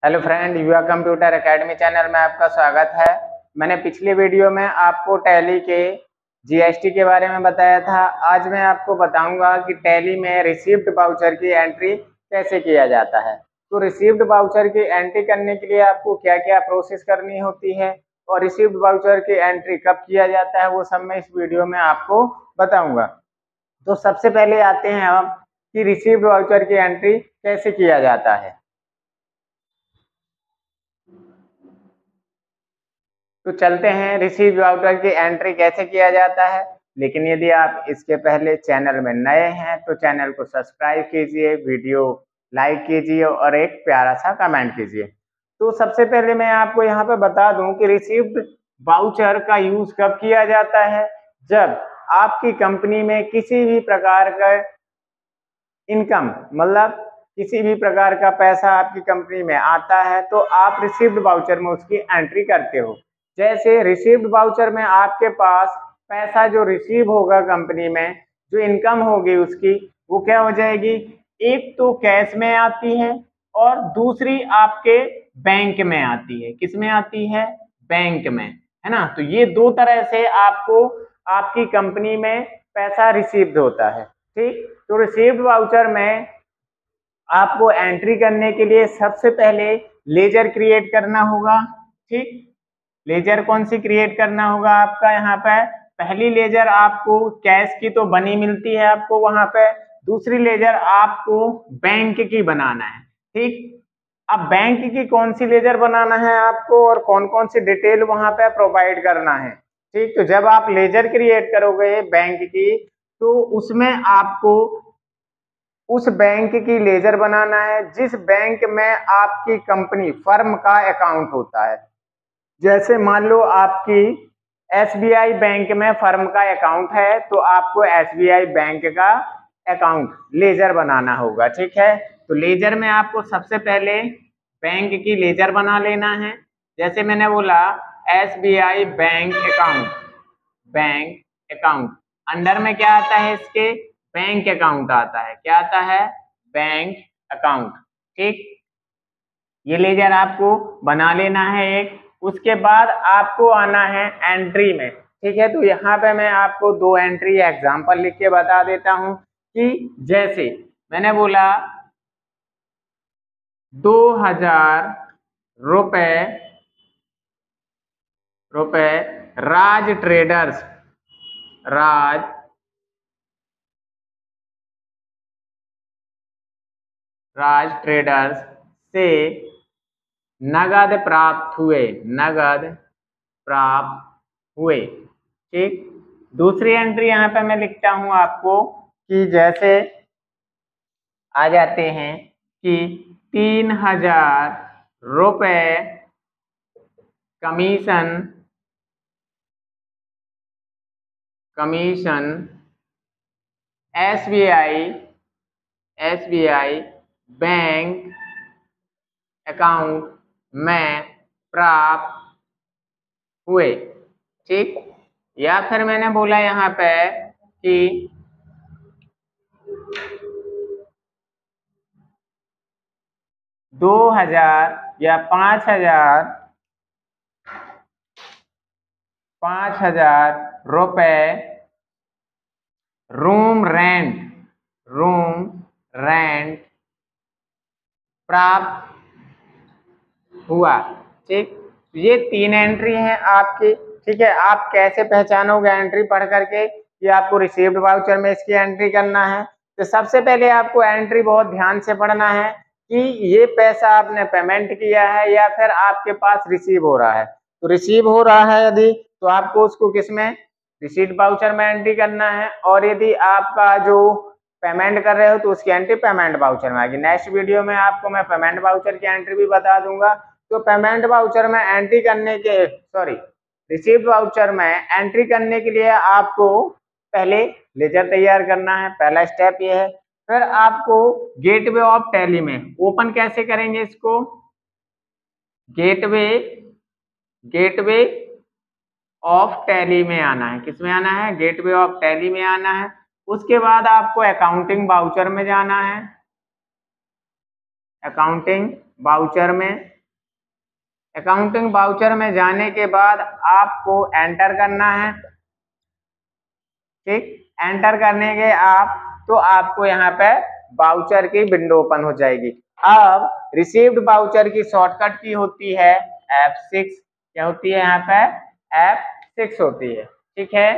Hello friend, युवा computer academy channel में आपका स्वागत है। मैंने पिछले वीडियो में आपको टैली के जीएसटी के बारे में बताया था। आज मैं आपको बताऊंगा कि टैली में रिसीव्ड वाउचर की एंट्री कैसे किया जाता है। तो रिसीव्ड वाउचर की एंट्री करने के लिए आपको क्या क्या प्रोसेस करनी होती है और रिसीव्ड वाउचर की एंट्री कब किया जाता है, वो सब मैं इस वीडियो में आपको बताऊंगा। तो सबसे पहले आते हैं हम कि रिसीव्ड वाउचर की एंट्री कैसे किया जाता है। तो चलते हैं रिसीव वाउचर की एंट्री कैसे किया जाता है। लेकिन यदि आप इसके पहले चैनल में नए हैं तो चैनल को सब्सक्राइब कीजिए, वीडियो लाइक कीजिए और एक प्यारा सा कमेंट कीजिए। तो सबसे पहले मैं आपको यहाँ पे बता दूं कि रिसीव्ड वाउचर का यूज कब किया जाता है। जब आपकी कंपनी में किसी भी प्रकार का इनकम, मतलब किसी भी प्रकार का पैसा आपकी कंपनी में आता है तो आप रिसीव्ड वाउचर में उसकी एंट्री करते हो। जैसे रिसीव्ड वाउचर में आपके पास पैसा जो रिसीव होगा कंपनी में, जो इनकम होगी उसकी, वो क्या हो जाएगी, एक तो कैश में आती है और दूसरी आपके बैंक में आती है। किस में आती है? बैंक में, है ना। तो ये दो तरह से आपको आपकी कंपनी में पैसा रिसीव्ड होता है। ठीक, तो रिसीव्ड वाउचर में आपको एंट्री करने के लिए सबसे पहले लेजर क्रिएट करना होगा। ठीक, लेजर कौन सी क्रिएट करना होगा आपका यहाँ पे? पहली लेजर आपको कैश की तो बनी मिलती है आपको वहां पे, दूसरी लेजर आपको बैंक की बनाना है। ठीक, अब बैंक की कौन सी लेजर बनाना है आपको और कौन कौन सी डिटेल वहां पे प्रोवाइड करना है। ठीक, तो जब आप लेजर क्रिएट करोगे बैंक की तो उसमें आपको उस बैंक की लेजर बनाना है जिस बैंक में आपकी कंपनी फर्म का अकाउंट होता है। जैसे मान लो आपकी एसबीआई बैंक में फर्म का अकाउंट है तो आपको एसबीआई बैंक का अकाउंट लेजर बनाना होगा। ठीक है, तो लेजर में आपको सबसे पहले बैंक की लेजर बना लेना है। जैसे मैंने बोला SBI bank account, bank account under में क्या आता है इसके? बैंक अकाउंट आता है। क्या आता है? Bank account. ठीक, ये लेजर आपको बना लेना है एक। उसके बाद आपको आना है एंट्री में। ठीक है, तो यहाँ पे मैं आपको दो एंट्री एग्जांपल लिख के बता देता हूँ कि जैसे मैंने बोला 2000 रुपए राज ट्रेडर्स, राज ट्रेडर्स से नगद प्राप्त हुए। ठीक, दूसरी एंट्री यहाँ पे मैं लिखता हूं आपको कि जैसे आ जाते हैं कि 3000 रुपए कमीशन एसबीआई बैंक अकाउंट में प्राप्त हुए। ठीक, या फिर मैंने बोला यहाँ पे कि 2000 या 5000 रुपए रूम रेंट प्राप्त हुआ। ठीक, ये तीन एंट्री है आपकी। ठीक है, आप कैसे पहचानोगे एंट्री पढ़ करके कि आपको रिसीव्ड वाउचर में इसकी एंट्री करना है? तो सबसे पहले आपको एंट्री बहुत ध्यान से पढ़ना है कि ये पैसा आपने पेमेंट किया है या फिर आपके पास रिसीव हो रहा है। तो रिसीव हो रहा है यदि, तो आपको उसको किसमें? रिसीव्ड वाउचर में एंट्री करना है। और यदि आपका जो पेमेंट कर रहे हो तो उसकी एंट्री पेमेंट वाउचर में आएगी। नेक्स्ट वीडियो में आपको मैं पेमेंट वाउचर की एंट्री भी बता दूंगा। तो पेमेंट वाउचर में एंट्री करने के रिसीव्ड वाउचर में एंट्री करने के लिए आपको पहले लेजर तैयार करना है, पहला स्टेप ये है। फिर आपको गेटवे ऑफ टैली में ओपन कैसे करेंगे इसको? गेटवे ऑफ टैली में आना है। किस में आना है? गेटवे ऑफ टैली में आना है। उसके बाद आपको अकाउंटिंग वाउचर में जाना है। अकाउंटिंग वाउचर में अकाउंटिंग वाउचर में जाने के बाद आपको एंटर करना है, ठीक। एंटर करने के तो आपको यहाँ पे वाउचर की विंडो ओपन हो जाएगी। अब रिसीव्ड वाउचर की शॉर्टकट की होती है F6। क्या होती है यहाँ पे? F6 होती है, ठीक है।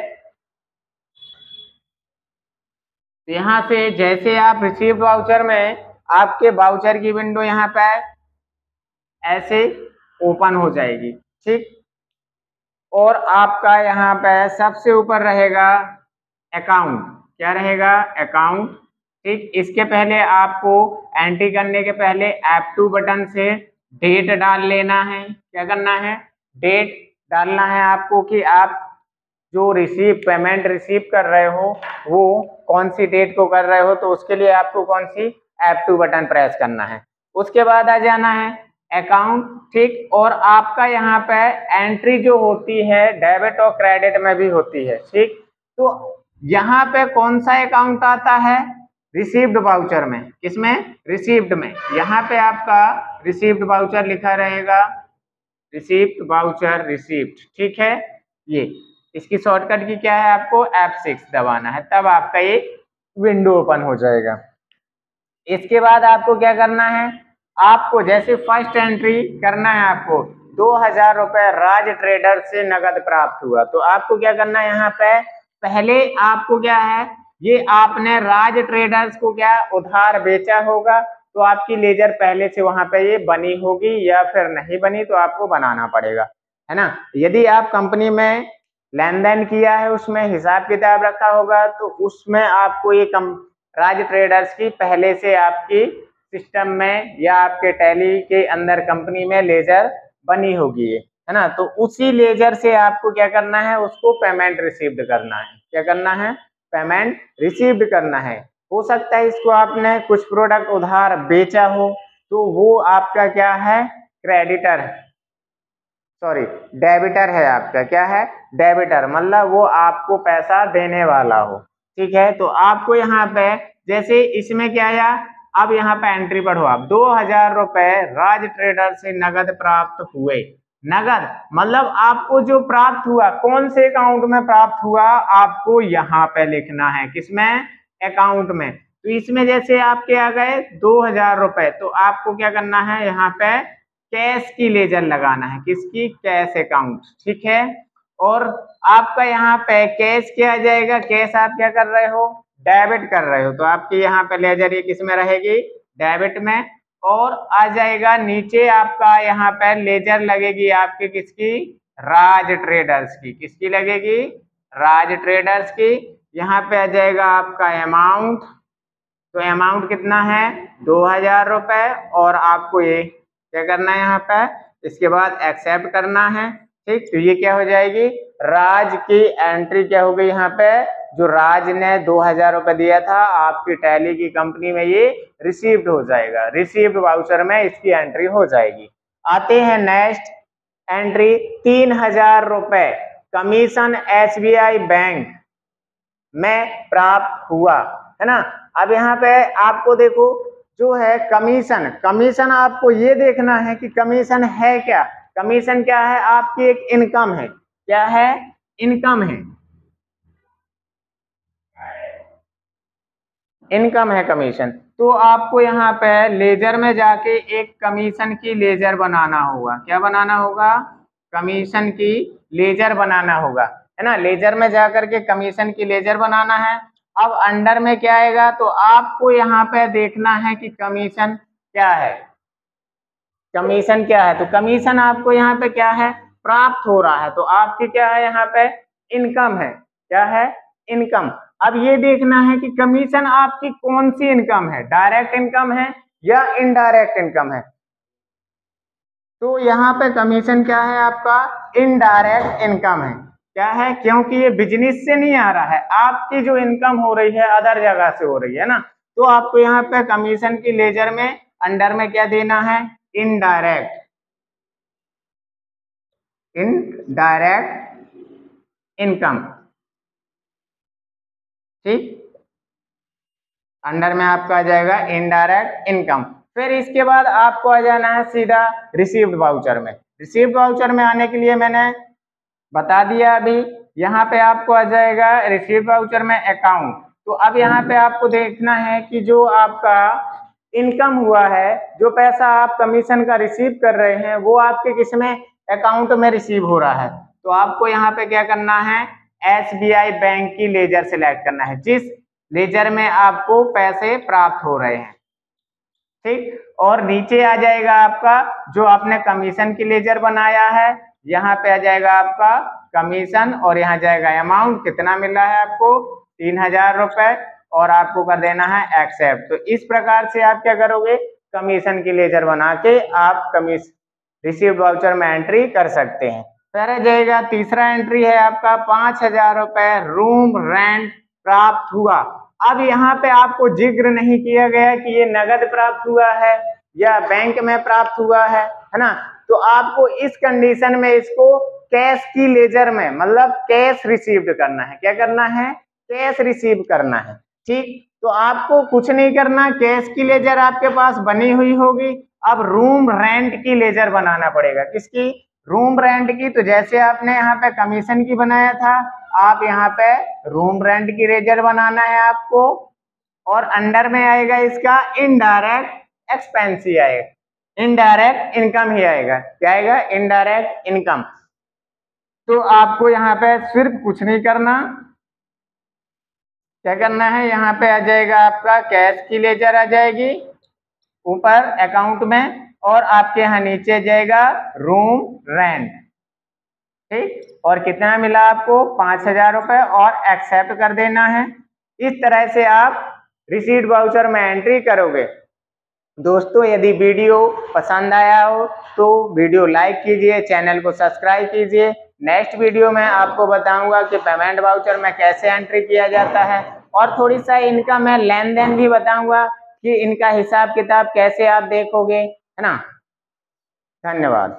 तो यहाँ से जैसे आप रिसीव्ड वाउचर में, आपके वाउचर की विंडो यहाँ पे ऐसे ओपन हो जाएगी, ठीक। और आपका यहाँ पे सबसे ऊपर रहेगा अकाउंट। क्या रहेगा? अकाउंट, ठीक। इसके पहले आपको एंट्री करने के पहले F2 बटन से डेट डाल लेना है। क्या करना है? डेट डालना है आपको कि आप जो पेमेंट रिसीव कर रहे हो वो कौन सी डेट को कर रहे हो, तो उसके लिए आपको कौन सी F2 बटन प्रेस करना है। उसके बाद आ जाना है अकाउंट, ठीक। और आपका यहाँ पे एंट्री जो होती है डेबिट और क्रेडिट में भी होती है, ठीक। तो यहाँ पे कौन सा अकाउंट आता है? रिसीव्ड वाउचर में। किसमें? रिसीव्ड में। यहाँ पे आपका रिसीव्ड वाउचर लिखा रहेगा, रिसीव्ड वाउचर रिसीव्ड, ठीक है। ये इसकी शॉर्टकट की क्या है? आपको F6 दबाना है, तब आपका ये विंडो ओपन हो जाएगा। इसके बाद आपको क्या करना है? आपको जैसे फर्स्ट एंट्री करना है, आपको 2000 रुपए राज ट्रेडर से नगद प्राप्त हुआ। तो आपको क्या करना है? यहाँ पे पहले आपको क्या है, ये आपने राज ट्रेडर्स को क्या उधार बेचा होगा, तो आपकी लेजर पहले से वहां पे ये बनी होगी, या फिर नहीं बनी तो आपको बनाना पड़ेगा, है ना। यदि आप कंपनी में लेन देन किया है, उसमें हिसाब किताब रखा होगा, तो उसमें आपको ये राज ट्रेडर्स की पहले से आपकी सिस्टम में या आपके टैली के अंदर कंपनी में लेजर बनी होगी, है ना। तो उसी लेजर से आपको क्या करना है? उसको पेमेंट रिसीव्ड करना है। क्या करना है? पेमेंट रिसीव्ड करना है। हो सकता है इसको आपने कुछ प्रोडक्ट उधार बेचा हो, तो वो आपका क्या है? क्रेडिटर है, सॉरी डेबिटर है आपका। क्या है? डेबिटर, मतलब वो आपको पैसा देने वाला हो, ठीक है। तो आपको यहाँ पे जैसे इसमें क्या आया, अब यहाँ पे एंट्री पढ़ो आप, 2000 रुपए राज ट्रेडर से नगद प्राप्त हुए। नगद मतलब आपको जो प्राप्त हुआ, कौन से अकाउंट में प्राप्त हुआ, आपको यहाँ पे लिखना है। किसमें? अकाउंट में। तो इसमें जैसे आपके आ गए 2000 रुपए, तो आपको क्या करना है? यहाँ पे कैश की लेजर लगाना है। किसकी? कैश अकाउंट, ठीक है। और आपका यहाँ पे कैश क्या आ जाएगा? कैश आप क्या कर रहे हो? डेबिट कर रहे हो, तो आपकी यहाँ पे लेजर ये किस में रहेगी? डेबिट में। और आ जाएगा नीचे आपका यहाँ पे लेजर लगेगी आपकी किसकी? राज ट्रेडर्स की। किसकी लगेगी? राज ट्रेडर्स की। यहाँ पे आ जाएगा आपका अमाउंट, तो अमाउंट कितना है? 2000 रुपए। और आपको ये क्या करना है यहाँ पे? इसके बाद एक्सेप्ट करना है, ठीक। तो ये क्या हो जाएगी? राज की एंट्री क्या हो गई यहाँ पे? जो राज ने 2000 रुपए दिया था आपकी टैली की कंपनी में, ये रिसीव्ड हो जाएगा। रिसीव्ड वाउचर में इसकी एंट्री हो जाएगी। आते हैं नेक्स्ट एंट्री, 3000 रुपए कमीशन SBI बैंक में प्राप्त हुआ, है ना। अब यहाँ पे आपको देखो जो है कमीशन, कमीशन आपको ये देखना है कि कमीशन है क्या। कमीशन क्या है? आपकी एक इनकम है। क्या है? इनकम है, इनकम है कमीशन। तो आपको यहाँ पे लेजर में जाके एक कमीशन की लेजर बनाना होगा। क्या बनाना होगा? कमीशन की लेजर बनाना होगा, है ना। लेजर में जाकर के कमीशन की लेजर बनाना है। अब अंडर में क्या आएगा? तो आपको यहाँ पे देखना है कि कमीशन क्या है। कमीशन क्या है? तो कमीशन आपको यहाँ पे क्या है? प्राप्त हो रहा है। तो आपकी क्या है? यहाँ पे इनकम है। क्या है? इनकम। अब ये देखना है कि कमीशन आपकी कौन सी इनकम है, डायरेक्ट इनकम है या इनडायरेक्ट इनकम है। तो यहाँ पे कमीशन क्या है? आपका इनडायरेक्ट इनकम है। क्या है? क्योंकि ये बिजनेस से नहीं आ रहा है, आपकी जो इनकम हो रही है अदर जगह से हो रही है ना। तो आपको यहाँ पे कमीशन की लेजर में अंडर में क्या देना है? इनडायरेक्ट, इनडायरेक्ट इनकम, ठीक। अंडर में आपका आ जाएगा इनडायरेक्ट इनकम। फिर इसके बाद आपको आ जाना है सीधा रिसीव्ड वाउचर में। रिसीव्ड वाउचर में आने के लिए मैंने बता दिया अभी। यहाँ पे आपको आ जाएगा रिसीव्ड वाउचर में अकाउंट। तो अब यहाँ पे आपको देखना है कि जो आपका इनकम हुआ है, जो पैसा आप कमीशन का रिसीव कर रहे हैं, वो आपके किसमें अकाउंट में रिसीव हो रहा है। तो आपको यहाँ पे क्या करना है, SBI बैंक की लेजर सिलेक्ट करना है, जिस लेजर में आपको पैसे प्राप्त हो रहे हैं, ठीक। और नीचे आ जाएगा आपका जो आपने कमीशन की लेजर बनाया है, यहाँ पे आ जाएगा आपका कमीशन और यहाँ जाएगा अमाउंट कितना मिल रहा है आपको 3000 रुपए और आपको कर देना है एक्सेप्ट। तो इस प्रकार से आप क्या करोगे, कमीशन की लेजर बना के आप रिसीव्ड वाउचर में एंट्री कर सकते हैं। फिर आ जाएगा तीसरा एंट्री है आपका 5000 रुपए रूम रेंट प्राप्त हुआ। अब यहाँ पे आपको जिक्र नहीं किया गया कि ये नगद प्राप्त हुआ है या बैंक में प्राप्त हुआ है ना। तो आपको इस कंडीशन में इसको कैश की लेजर में, मतलब कैश रिसीव्ड करना है। क्या करना है, कैश रिसीव करना है, ठीक। तो आपको कुछ नहीं करना, कैश की लेजर आपके पास बनी हुई होगी। अब रूम रेंट की लेजर बनाना पड़ेगा, किसकी, रूम रेंट की। तो जैसे आपने यहाँ पे कमीशन की बनाया था, आप यहाँ पे रूम रेंट की लेजर बनाना है आपको। और अंडर में आएगा इसका इनडायरेक्ट एक्सपेंस ही आएगा, इनडायरेक्ट इनकम ही आएगा। क्या आएगा, इनडायरेक्ट इनकम। तो आपको यहाँ पे सिर्फ कुछ नहीं करना, क्या करना है, यहाँ पे आ जाएगा आपका कैश की लेजर आ जाएगी ऊपर अकाउंट में, और आपके यहाँ नीचे जाएगा रूम रेंट, ठीक। और कितना मिला आपको 5000 रुपए और एक्सेप्ट कर देना है। इस तरह से आप रिसीव्ड वाउचर में एंट्री करोगे। दोस्तों यदि वीडियो पसंद आया हो तो वीडियो लाइक कीजिए, चैनल को सब्सक्राइब कीजिए। नेक्स्ट वीडियो में आपको बताऊंगा कि पेमेंट वाउचर में कैसे एंट्री किया जाता है, और थोड़ी सा इनका मैं लेन देन भी बताऊंगा कि इनका हिसाब किताब कैसे आप देखोगे, है ना। धन्यवाद।